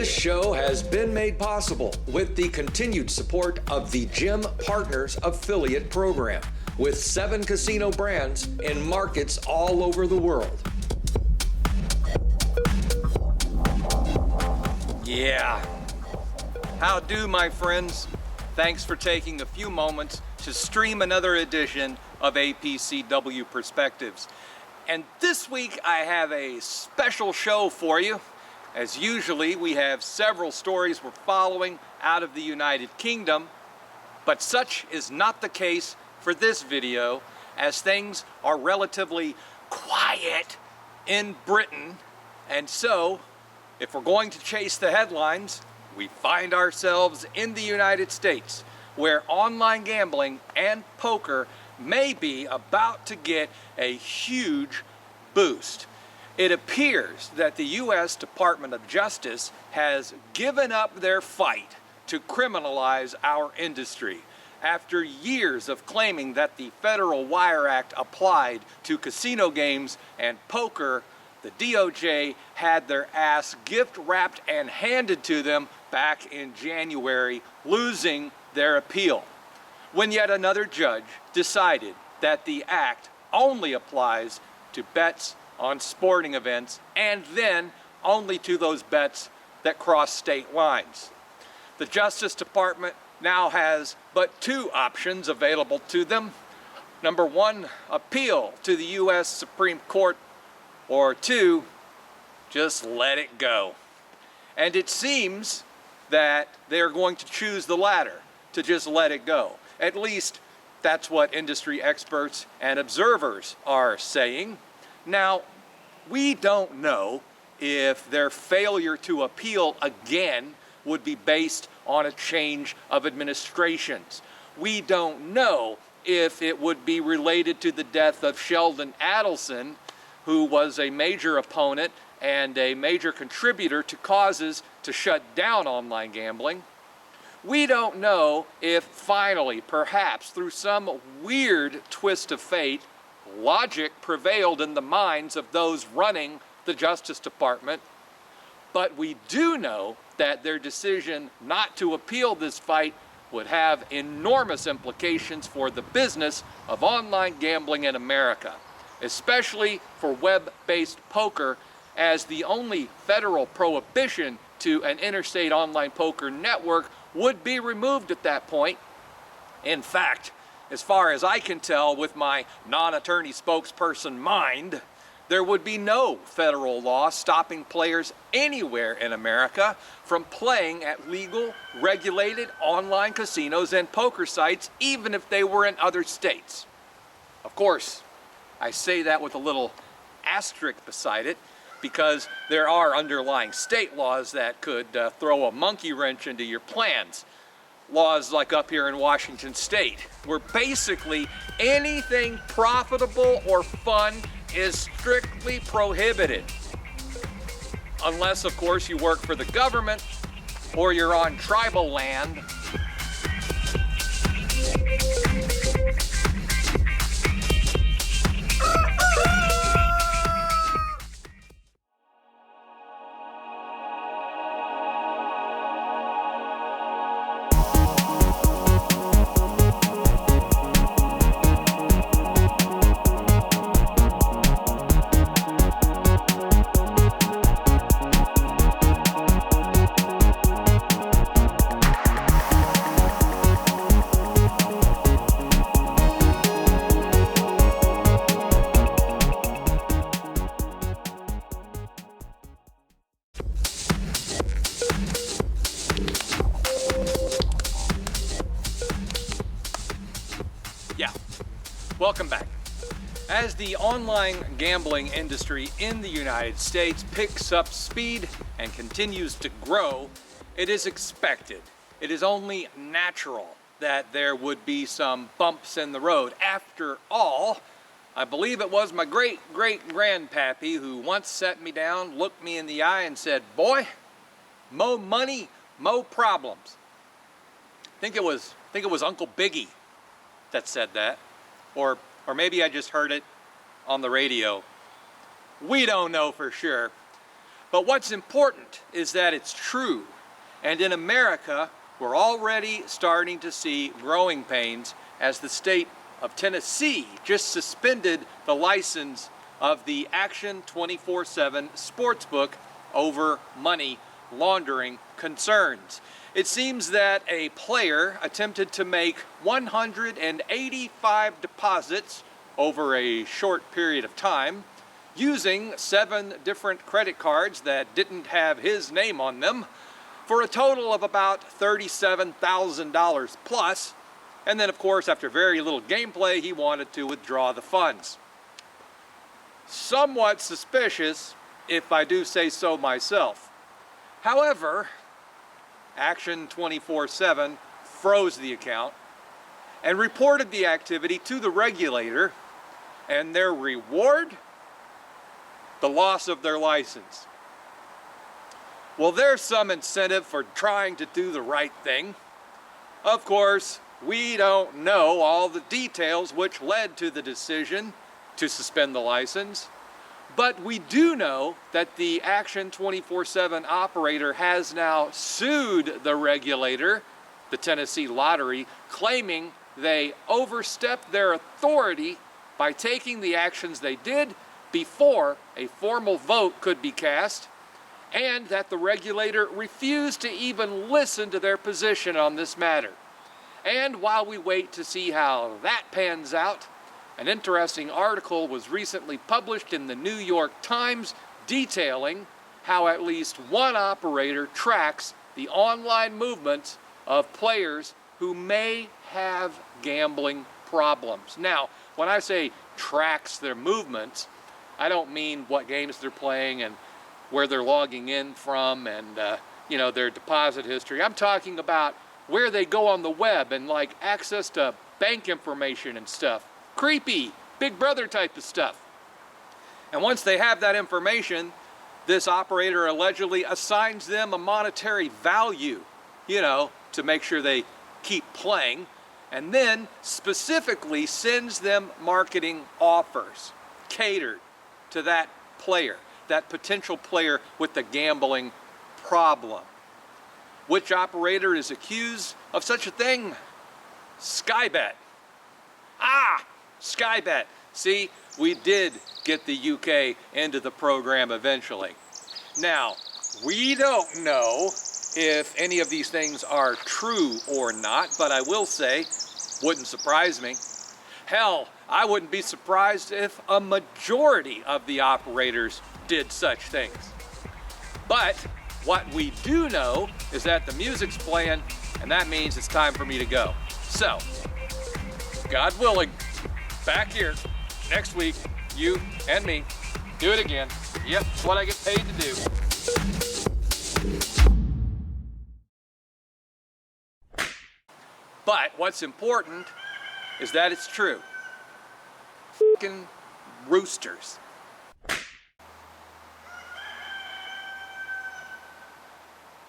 This show has been made possible with the continued support of the Gym Partners affiliate program, with 7 casino brands in markets all over the world. Yeah. How do, my friends? Thanks for taking a few moments to stream another edition of APCW Perspectives. And this week I have a special show for you. As usually, we have several stories we're following out of the United Kingdom, but such is not the case for this video, as things are relatively quiet in Britain. And so, if we're going to chase the headlines, we find ourselves in the United States, where online gambling and poker may be about to get a huge boost. It appears that the U.S. Department of Justice has given up their fight to criminalize our industry. After years of claiming that the Federal Wire Act applied to casino games and poker, the DOJ had their ass gift-wrapped and handed to them back in January, losing their appeal, when yet another judge decided that the act only applies to bets on sporting events, and then only to those bets that cross state lines. The Justice Department now has but 2 options available to them. Number 1, appeal to the U.S. Supreme Court, or 2, just let it go. And it seems that they're going to choose the latter, to just let it go. At least that's what industry experts and observers are saying. Now, we don't know if their failure to appeal again would be based on a change of administrations. We don't know if it would be related to the death of Sheldon Adelson, who was a major opponent and a major contributor to causes to shut down online gambling. We don't know if finally, perhaps through some weird twist of fate, logic prevailed in the minds of those running the Justice Department. But we do know that their decision not to appeal this fight would have enormous implications for the business of online gambling in America, especially for web-based poker, as the only federal prohibition to an interstate online poker network would be removed at that point. In fact, as far as I can tell with my non-attorney spokesperson mind, there would be no federal law stopping players anywhere in America from playing at legal, regulated online casinos and poker sites, even if they were in other states. Of course, I say that with a little asterisk beside it, because there are underlying state laws that could throw a monkey wrench into your plans. Laws like up here in Washington State, where basically anything profitable or fun is strictly prohibited. Unless, of course, you work for the government or you're on tribal land. Welcome back. As the online gambling industry in the United States picks up speed and continues to grow, it is expected, it is only natural that there would be some bumps in the road. After all, I believe it was my great-great-grandpappy who once sat me down, looked me in the eye and said, "Boy, mo money, mo problems." I think it was Uncle Biggie that said that. Or maybe I just heard it on the radio. We don't know for sure. But what's important is that it's true. And in America, we're already starting to see growing pains as the state of Tennessee just suspended the license of the Action 24/7 Sportsbook over money laundering concerns. It seems that a player attempted to make 185 deposits over a short period of time using 7 different credit cards that didn't have his name on them for a total of about $37,000 plus. And then, of course, after very little gameplay, he wanted to withdraw the funds. Somewhat suspicious, if I do say so myself. However, Action 24/7 froze the account and reported the activity to the regulator, and their reward? The loss of their license. Well, there's some incentive for trying to do the right thing. Of course, we don't know all the details which led to the decision to suspend the license, but we do know that the Action 24/7 operator has now sued the regulator, the Tennessee Lottery, claiming they overstepped their authority by taking the actions they did before a formal vote could be cast, and that the regulator refused to even listen to their position on this matter. And while we wait to see how that pans out, an interesting article was recently published in the New York Times detailing how at least one operator tracks the online movements of players who may have gambling problems. Now, when I say tracks their movements, I don't mean what games they're playing and where they're logging in from and their deposit history. I'm talking about where they go on the web and like access to bank information and stuff. Creepy, Big Brother type of stuff. And once they have that information, this operator allegedly assigns them a monetary value, to make sure they keep playing, and then specifically sends them marketing offers catered to that player, that potential player with the gambling problem. Which operator is accused of such a thing? Skybet. Skybet. See, we did get the UK into the program eventually. Now, we don't know if any of these things are true or not, but I will say, wouldn't surprise me. Hell, I wouldn't be surprised if a majority of the operators did such things. But what we do know is that the music's playing, and that means it's time for me to go. So, God willing, back here next week, you and me, do it again. Yep, it's what I get paid to do. But what's important is that it's true. F***ing roosters.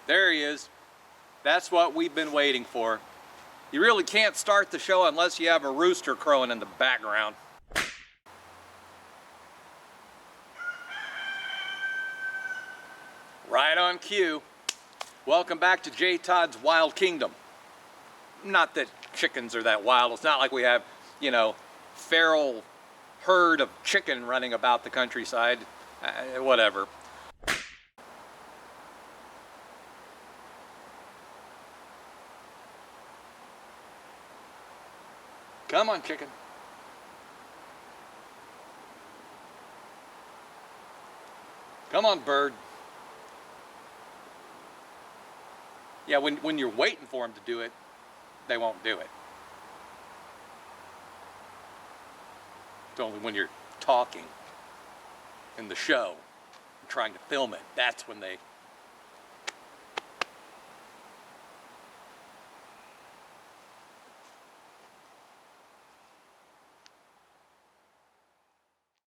There he is. That's what we've been waiting for. You really can't start the show unless you have a rooster crowing in the background. Right on cue. Welcome back to J. Todd's Wild Kingdom. Not that chickens are that wild. It's not like we have, feral herd of chicken running about the countryside. Whatever. Come on, chicken. Come on, bird. Yeah, when you're waiting for them to do it, they won't do it. It's only when you're talking in the show, trying to film it, that's when they